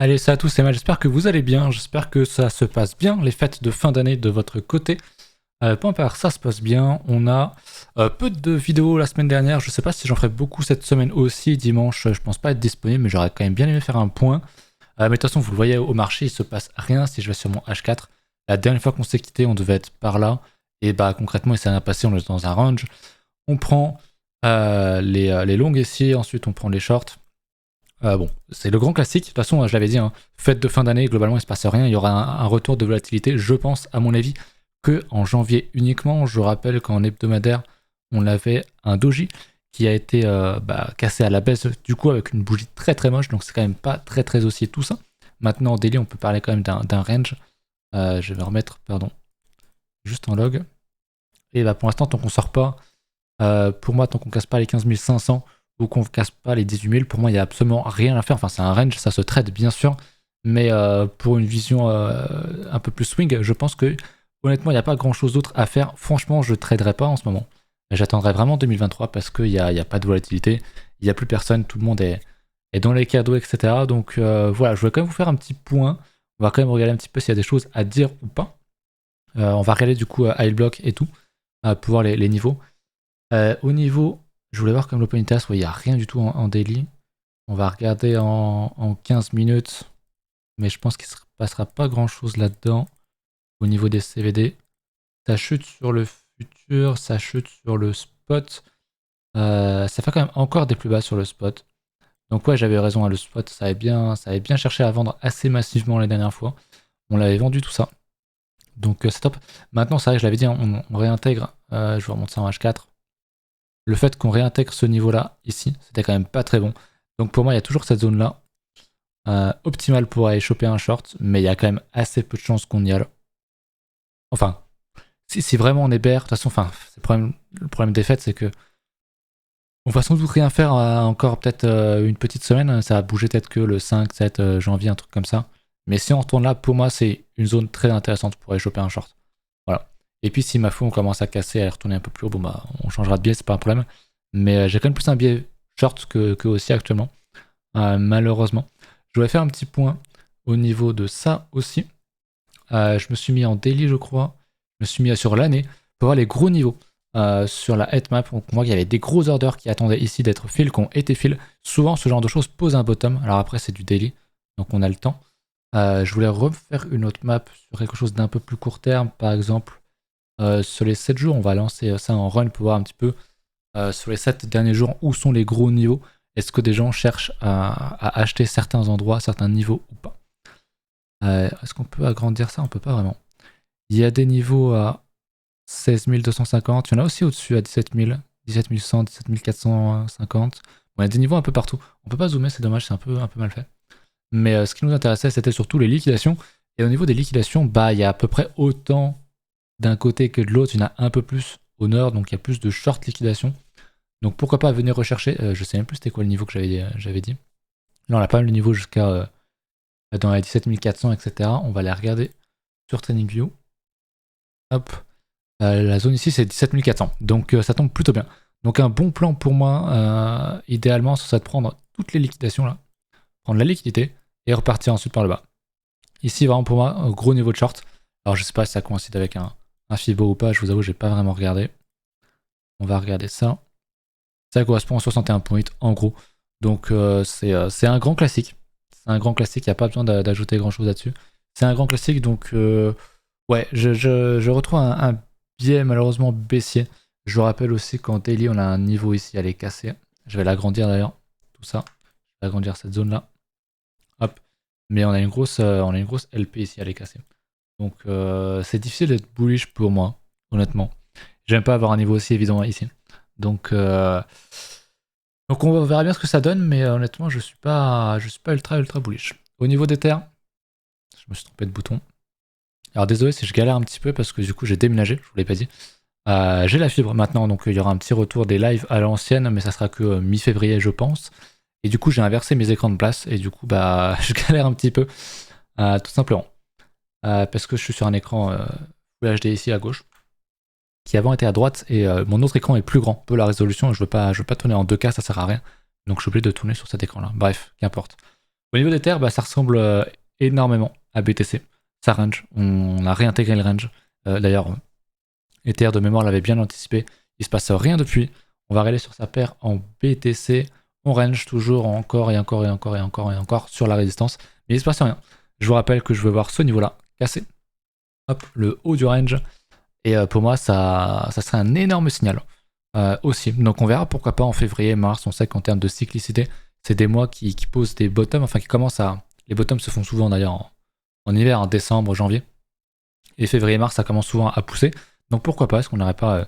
Allez, ça à tous, c'est mal. J'espère que vous allez bien. J'espère que ça se passe bien, les fêtes de fin d'année de votre côté. Pour ma part, ça se passe bien. On a peu de vidéos la semaine dernière. Je sais pas si j'en ferai beaucoup cette semaine aussi. Dimanche, je pense pas être disponible, mais j'aurais quand même bien aimé faire un point. Mais de toute façon, vous le voyez au marché, il se passe rien si je vais sur mon H4. La dernière fois qu'on s'est quitté, on devait être par là. Et bah concrètement, il s'est rien passé. On est dans un range. On prend les longues ici. Ensuite, on prend les shorts. Bon, c'est le grand classique. De toute façon, je l'avais dit, hein, fête de fin d'année, globalement, il se passe rien. Il y aura un retour de volatilité, je pense, à mon avis, que en janvier uniquement. Je rappelle qu'en hebdomadaire, on avait un doji qui a été cassé à la baisse, du coup, avec une bougie très très moche. Donc, c'est quand même pas très très haussier tout ça. Maintenant, en daily, on peut parler quand même d'un range. Je vais remettre, pardon, juste en log. Et bah, pour l'instant, tant qu'on sort pas, pour moi, tant qu'on casse pas les 15 500 ou qu'on ne casse pas les 18 000, pour moi, il n'y a absolument rien à faire. Enfin, c'est un range, ça se trade bien sûr, mais pour une vision un peu plus swing, je pense que honnêtement, il n'y a pas grand chose d'autre à faire. Franchement, je ne traderai pas en ce moment. J'attendrai vraiment 2023 parce qu'il n'y a pas de volatilité, il n'y a plus personne, tout le monde est dans les cadeaux, etc. Donc voilà, je voulais quand même vous faire un petit point. On va quand même regarder un petit peu s'il y a des choses à dire ou pas. On va regarder du coup high block et tout, pour voir les niveaux. Au niveau, je voulais voir comme l'open interest, il n'y a rien du tout en daily. On va regarder en 15 minutes, mais je pense qu'il ne se passera pas grand chose là-dedans. Au niveau des CVD, ça chute sur le futur, ça chute sur le spot. Ça fait quand même encore des plus bas sur le spot. Donc ouais, j'avais raison, hein, le spot, ça avait bien cherché à vendre assez massivement la dernière fois. On l'avait vendu tout ça. Donc c'est top. Maintenant, c'est vrai que je l'avais dit, hein, on réintègre. Je vais remonter ça en H4. Le fait qu'on réintègre ce niveau-là, ici, c'était quand même pas très bon. Donc pour moi, il y a toujours cette zone-là, optimale pour aller choper un short, mais il y a quand même assez peu de chances qu'on y aille. Enfin, si vraiment on est bear, de toute façon, enfin, le problème des fêtes, c'est que on va sans doute rien faire encore peut-être une petite semaine. Ça va bouger peut-être que le 5, 7 janvier, un truc comme ça. Mais si on retourne là, pour moi, c'est une zone très intéressante pour aller choper un short. Voilà. Et puis si ma foi on commence à casser, à retourner un peu plus haut, bon bah on changera de biais, c'est pas un problème. Mais j'ai quand même plus un biais short que aussi actuellement, malheureusement. Je voulais faire un petit point au niveau de ça aussi. Je me suis mis en daily, je crois. Je me suis mis sur l'année pour voir les gros niveaux. Sur la head map, on voit qu'il y avait des gros orders qui attendaient ici d'être fill, qui ont été fill. Souvent, ce genre de choses pose un bottom. Alors après, c'est du daily, donc on a le temps. Je voulais refaire une autre map sur quelque chose d'un peu plus court terme, par exemple. Sur les 7 jours, on va lancer ça en run pour voir un petit peu sur les 7 derniers jours où sont les gros niveaux. Est-ce que des gens cherchent à acheter certains endroits, certains niveaux ou pas. Est-ce qu'on peut agrandir ça? On peut pas vraiment. Il y a des niveaux à 16 250, il y en a aussi au-dessus à 17 000, 17 100, 17 450. Bon, il y a des niveaux un peu partout. On peut pas zoomer, c'est dommage, c'est un peu mal fait. Mais ce qui nous intéressait, c'était surtout les liquidations. Et au niveau des liquidations, bah il y a à peu près autant d'un côté que de l'autre, il y en a un peu plus au nord, donc il y a plus de short liquidation. Donc pourquoi pas venir rechercher, je sais même plus c'était quoi le niveau que j'avais dit. Là on a pas mal de niveaux jusqu'à dans les 17 400, etc. On va les regarder sur TradingView. Hop, la zone ici c'est 17 400, donc ça tombe plutôt bien. Donc un bon plan pour moi, idéalement, ce serait de prendre toutes les liquidations là, prendre la liquidité et repartir ensuite par le bas. Ici vraiment pour moi, un gros niveau de short. Alors je sais pas si ça coïncide avec un FIBO ou pas, je vous avoue, j'ai pas vraiment regardé. On va regarder ça. Ça correspond à 61.8 en gros. Donc c'est un grand classique. C'est un grand classique, il n'y a pas besoin d'ajouter grand chose là-dessus. C'est un grand classique, donc ouais, je retrouve un biais malheureusement baissier. Je vous rappelle aussi qu'en daily, on a un niveau ici à les casser. Je vais l'agrandir d'ailleurs, tout ça. Je vais agrandir cette zone-là. Hop. Mais on a une grosse LP ici à les casser. Donc c'est difficile d'être bullish pour moi, honnêtement. J'aime pas avoir un niveau aussi évident ici. Donc on verra bien ce que ça donne, mais honnêtement je suis pas ultra bullish. Au niveau des terres, je me suis trompé de bouton. Alors désolé si je galère un petit peu parce que du coup j'ai déménagé, je vous l'ai pas dit. J'ai la fibre maintenant, donc il y aura un petit retour des lives à l'ancienne, mais ça sera que mi-février je pense. Et du coup j'ai inversé mes écrans de place et du coup bah je galère un petit peu, tout simplement. Parce que je suis sur un écran Full HD ici à gauche, qui avant était à droite, et mon autre écran est plus grand, peu la résolution, je veux pas tourner en 2K, ça sert à rien. Donc je suis obligé de tourner sur cet écran là. Bref, qu'importe. Au niveau d'Ether, ça ressemble énormément à BTC. Ça range, on a réintégré le range. D'ailleurs, Ether de mémoire l'avait bien anticipé. Il se passe rien depuis. On va aller sur sa paire en BTC. On range toujours encore et encore et encore et encore et encore sur la résistance. Mais il se passe rien. Je vous rappelle que je veux voir ce niveau-là casser. Hop, le haut du range. Et pour moi, ça serait un énorme signal aussi. Donc on verra pourquoi pas en février, mars. On sait qu'en termes de cyclicité, c'est des mois qui posent des bottoms. Enfin, qui commencent à. Les bottoms se font souvent d'ailleurs en hiver, en décembre, janvier. Et février-mars, ça commence souvent à pousser. Donc pourquoi pas, est-ce qu'on n'aurait pas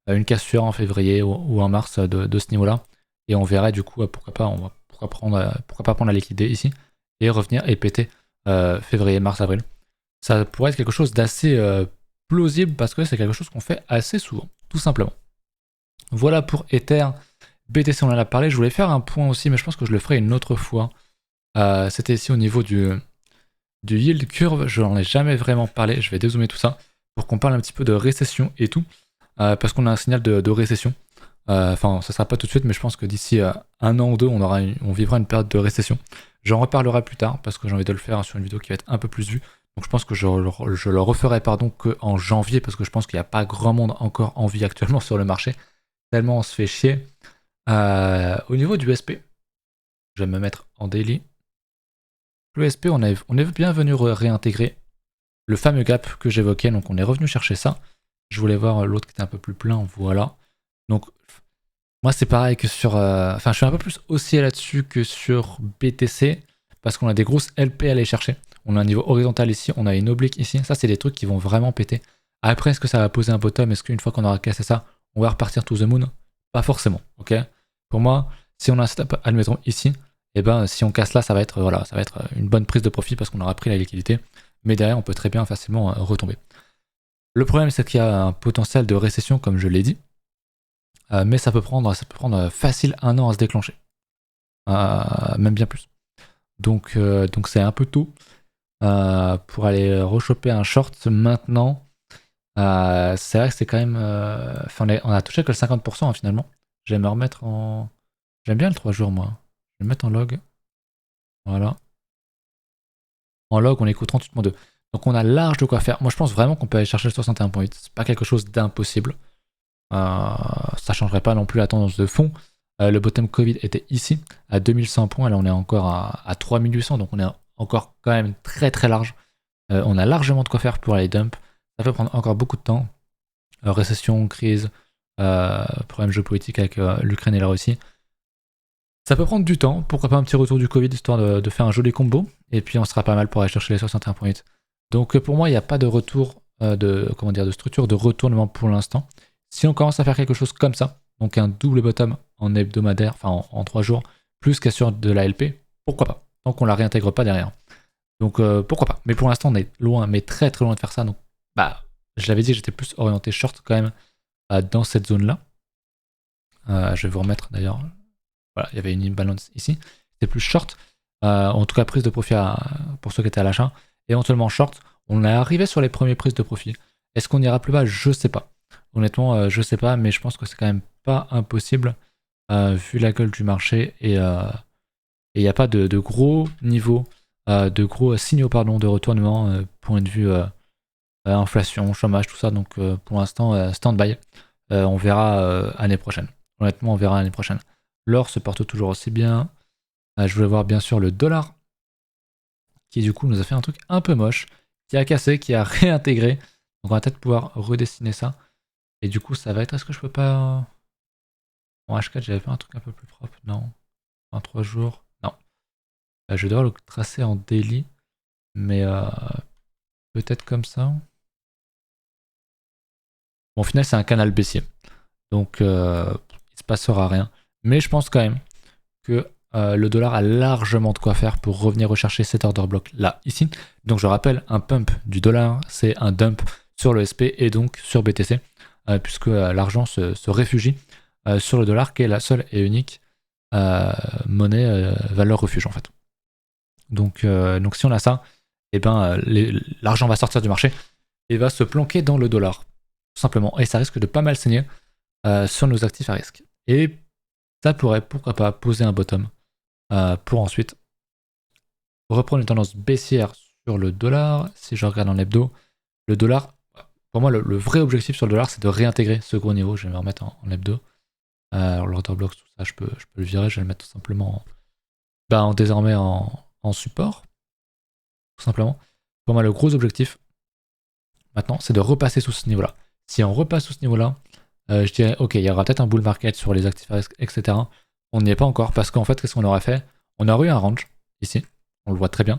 une cassure en février ou en mars de ce niveau-là? Et on verrait du coup pourquoi pas prendre la liquidité ici et revenir et péter février, mars, avril. Ça pourrait être quelque chose d'assez plausible parce que c'est quelque chose qu'on fait assez souvent, tout simplement. Voilà pour Ether. BTC, on en a parlé. Je voulais faire un point aussi, mais je pense que je le ferai une autre fois. C'était ici au niveau du yield curve. Je n'en ai jamais vraiment parlé. Je vais dézoomer tout ça pour qu'on parle un petit peu de récession et tout. Parce qu'on a un signal de récession. Enfin, ça sera pas tout de suite, mais je pense que d'ici un an ou deux, on vivra une période de récession. J'en reparlerai plus tard parce que j'ai envie de le faire sur une vidéo qui va être un peu plus vue. Donc je pense que je le referai qu'en janvier parce que je pense qu'il n'y a pas grand monde encore en vie actuellement sur le marché. Tellement on se fait chier. Au niveau du SP, je vais me mettre en daily. Le SP, on est bien venu réintégrer le fameux gap que j'évoquais, donc on est revenu chercher ça. Je voulais voir l'autre qui était un peu plus plein, voilà. Donc moi c'est pareil que sur... Enfin je suis un peu plus haussier là-dessus que sur BTC, parce qu'on a des grosses LP à aller chercher. On a un niveau horizontal ici, on a une oblique ici, ça c'est des trucs qui vont vraiment péter. Après, est-ce que ça va poser un bottom? Est-ce qu'une fois qu'on aura cassé ça, on va repartir to the moon? Pas forcément, ok? Pour moi, si on a un setup, admettons ici, et si on casse là, ça va être une bonne prise de profit parce qu'on aura pris la liquidité. Mais derrière, on peut très bien facilement retomber. Le problème, c'est qu'il y a un potentiel de récession, comme je l'ai dit. Mais ça peut prendre facile un an à se déclencher. Même bien plus. Donc c'est un peu tôt pour aller rechoper un short maintenant. C'est vrai que c'est quand même... on a touché que le 50% hein, finalement. Je vais me remettre en... J'aime bien le 3 jours moi. Je vais me mettre en log. Voilà. En log, on est qu'au 38.2. Donc on a large de quoi faire. Moi je pense vraiment qu'on peut aller chercher le 61.8. C'est pas quelque chose d'impossible. Ça changerait pas non plus la tendance de fond. Le bottom Covid était ici, à 2100 points. Là on est encore à 3800. Donc on est encore quand même très très large. On a largement de quoi faire pour aller dump. Ça peut prendre encore beaucoup de temps. Récession, crise, problème géopolitique avec l'Ukraine et la Russie. Ça peut prendre du temps, pourquoi pas un petit retour du Covid histoire de faire un joli combo, et puis on sera pas mal pour aller chercher les 61.8. Donc pour moi, il n'y a pas de retour de structure de retournement pour l'instant. Si on commence à faire quelque chose comme ça, donc un double bottom en hebdomadaire, enfin en 3 jours, plus qu'à sur de la LP, pourquoi pas, tant qu'on la réintègre pas derrière. Donc pourquoi pas. Mais pour l'instant, on est loin, mais très très loin de faire ça. Donc je l'avais dit, j'étais plus orienté short quand même dans cette zone-là. Je vais vous remettre d'ailleurs. Voilà, il y avait une imbalance ici. C'était plus short. En tout cas, prise de profit pour ceux qui étaient à l'achat. Éventuellement short. On est arrivé sur les premières prises de profit. Est-ce qu'on ira plus bas? Je sais pas. Honnêtement, je sais pas, mais je pense que c'est quand même pas impossible vu la gueule du marché et il n'y a pas de gros niveaux, de gros signaux de retournement point de vue inflation, chômage, tout ça. Donc pour l'instant, stand-by. On verra année prochaine. Honnêtement, on verra l'année prochaine. L'or se porte toujours aussi bien. Je voulais voir bien sûr le dollar, qui du coup nous a fait un truc un peu moche, qui a cassé, qui a réintégré. Donc on va peut-être pouvoir redessiner ça. Et du coup ça va être... Est-ce que je peux pas... En H4 j'avais fait un truc un peu plus propre. Non. En 3 jours. Non. Je dois le tracer en daily. Mais peut-être comme ça. Bon, au final c'est un canal baissier. Donc il se passera rien. Mais je pense quand même que le dollar a largement de quoi faire pour revenir rechercher cet order block là, ici. Donc je rappelle, un pump du dollar, c'est un dump sur le SP et donc sur BTC, puisque l'argent se réfugie sur le dollar, qui est la seule et unique monnaie valeur refuge en fait. Donc si on a ça, et l'argent va sortir du marché et va se planquer dans le dollar, tout simplement. Et ça risque de pas mal saigner sur nos actifs à risque. Et ça pourrait, pourquoi pas, poser un bottom pour ensuite reprendre une tendance baissière sur le dollar. Si je regarde en hebdo, le dollar, pour moi, le vrai objectif sur le dollar, c'est de réintégrer ce gros niveau. Je vais me remettre en hebdo. L'order block, tout ça, je peux le virer. Je vais le mettre tout simplement désormais en support. Tout simplement. Pour moi, le gros objectif, maintenant, c'est de repasser sous ce niveau-là. Si on repasse sous ce niveau-là, je dirais, ok, il y aura peut-être un bull market sur les actifs, etc. On n'y est pas encore parce qu'en fait, qu'est-ce qu'on aurait fait? On aurait eu un range ici, on le voit très bien,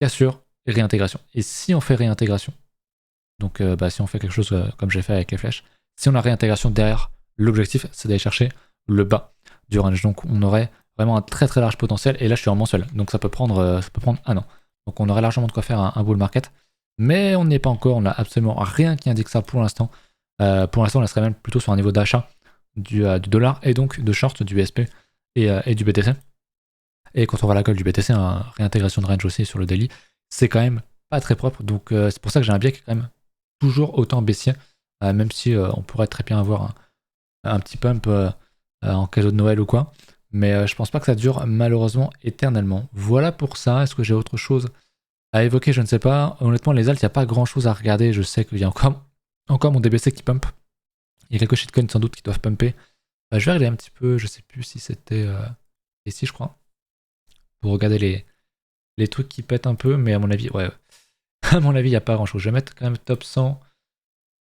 cassure et réintégration. Et si on fait réintégration, donc si on fait quelque chose comme j'ai fait avec les flèches, si on a réintégration derrière, l'objectif c'est d'aller chercher le bas du range. Donc on aurait vraiment un très très large potentiel. Et là je suis en mensuel, donc ça peut prendre un an. Donc on aurait largement de quoi faire un bull market. Mais on n'y est pas encore, on n'a absolument rien qui indique ça pour l'instant. Pour l'instant, on serait même plutôt sur un niveau d'achat du dollar et donc de short du USP et du BTC. Et quand on voit la gueule du BTC, réintégration de range aussi sur le daily, c'est quand même pas très propre. Donc c'est pour ça que j'ai un biais qui est quand même toujours autant baissier, même si on pourrait très bien avoir un petit pump en cadeau de Noël ou quoi. Mais je pense pas que ça dure malheureusement éternellement. Voilà pour ça. Est-ce que j'ai autre chose à évoquer? Je ne sais pas. Honnêtement, les alts, il n'y a pas grand chose à regarder. Je sais qu'il y a encore mon DBC qui pump. Il y a quelques shitcoins sans doute qui doivent pumper. Je vais regarder un petit peu. Je sais plus si c'était ici, je crois. Pour regarder les trucs qui pètent un peu. Mais à mon avis, ouais. À mon avis, il n'y a pas grand chose. Je vais mettre quand même top 100.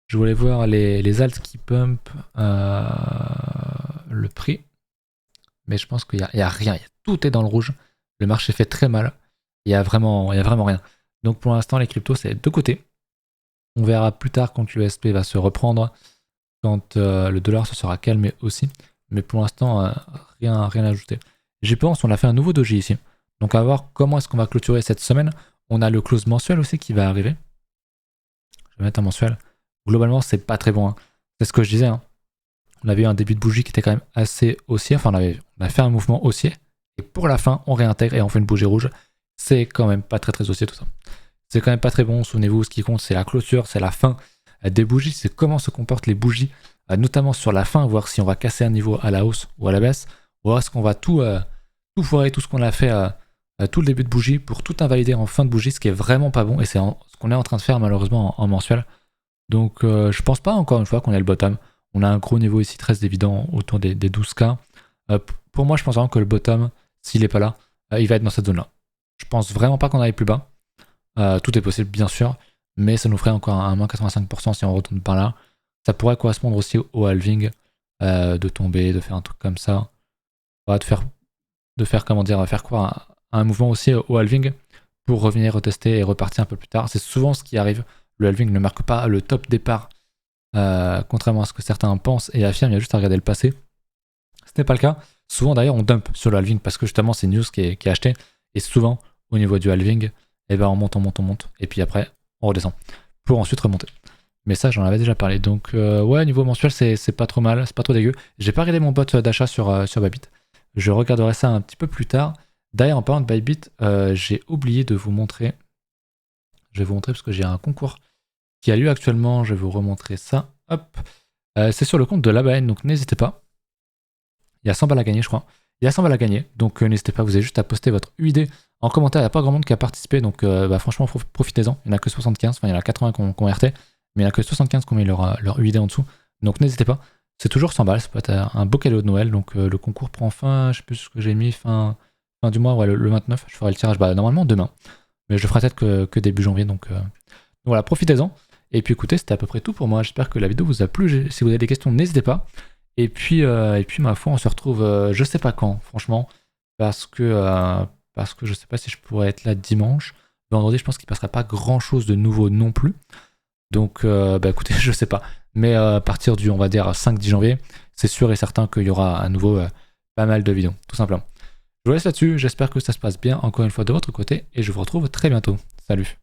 Je voulais voir les alts qui pump le prix. Mais je pense qu'il n'y a rien. Tout est dans le rouge. Le marché fait très mal. Il y a vraiment rien. Donc pour l'instant, les cryptos, c'est de côté. On verra plus tard quand l'USP va se reprendre, quand le dollar se sera calmé aussi. Mais pour l'instant, rien à ajouter. J'y pense, on a fait un nouveau doji ici. Donc à voir comment est-ce qu'on va clôturer cette semaine. On a le close mensuel aussi qui va arriver. Je vais mettre un mensuel. Globalement, c'est pas très bon. Hein. C'est ce que je disais. Hein. On avait eu un début de bougie qui était quand même assez haussier. Enfin, on a fait un mouvement haussier. Et pour la fin, on réintègre et on fait une bougie rouge. C'est quand même pas très très haussier tout ça. C'est quand même pas très bon. Souvenez-vous, ce qui compte, c'est la clôture, c'est la fin des bougies. C'est comment se comportent les bougies, notamment sur la fin, voir si on va casser un niveau à la hausse ou à la baisse. Voir est-ce qu'on va tout foirer, tout ce qu'on a fait tout le début de bougie pour tout invalider en fin de bougie, ce qui est vraiment pas bon. Et c'est ce qu'on est en train de faire malheureusement en mensuel. Donc je pense pas encore une fois qu'on est le bottom. On a un gros niveau ici très évident autour des 12K. Pour moi, je pense vraiment que le bottom, s'il n'est pas là, il va être dans cette zone-là. Je pense vraiment pas qu'on aille plus bas. Tout est possible, bien sûr, mais ça nous ferait encore un moins 85% si on retourne par là. Ça pourrait correspondre aussi au halving, de tomber, de faire un truc comme ça. De faire comment dire, faire quoi un mouvement aussi au halving pour revenir retester et repartir un peu plus tard. C'est souvent ce qui arrive. Le halving ne marque pas le top départ. Contrairement à ce que certains pensent et affirment, il y a juste à regarder le passé. Ce n'est pas le cas. Souvent d'ailleurs on dump sur le halving parce que justement c'est news qui est acheté. Et souvent au niveau du halving, on monte, et puis après on redescend pour ensuite remonter. Mais ça j'en avais déjà parlé. Donc ouais, niveau mensuel c'est pas trop mal, c'est pas trop dégueu. J'ai pas regardé mon bot d'achat sur Bybit. Je regarderai ça un petit peu plus tard. D'ailleurs en parlant de Bybit, j'ai oublié de vous montrer. Je vais vous montrer parce que j'ai un concours qui a lieu actuellement, je vais vous remontrer ça. Hop, c'est sur le compte de l'ABN, donc n'hésitez pas. Il y a 100 balles à gagner, je crois. Il y a 100 balles à gagner, donc n'hésitez pas, vous avez juste à poster votre UID en commentaire. Il n'y a pas grand monde qui a participé, donc franchement, profitez-en. Il n'y en a que 75, enfin il y en a 80 qui ont RT, mais il n'y en a que 75 qui ont mis leur UID en dessous. Donc n'hésitez pas, c'est toujours 100 balles, ça peut être un beau cadeau de Noël. Donc le concours prend fin, je sais plus ce que j'ai mis, fin du mois, ouais, le 29. Je ferai le tirage normalement demain, mais je le ferai peut-être que début janvier, donc voilà, profitez-en. Et puis écoutez, c'était à peu près tout pour moi. J'espère que la vidéo vous a plu. Si vous avez des questions, n'hésitez pas. Et puis ma foi, on se retrouve je sais pas quand, franchement, parce que je sais pas si je pourrais être là dimanche. Vendredi, je pense qu'il ne passera pas grand chose de nouveau non plus. Donc écoutez, je sais pas. Mais à partir du, on va dire, 5-10 janvier, c'est sûr et certain qu'il y aura à nouveau pas mal de vidéos, tout simplement. Je vous laisse là-dessus. J'espère que ça se passe bien encore une fois de votre côté. Et je vous retrouve très bientôt. Salut.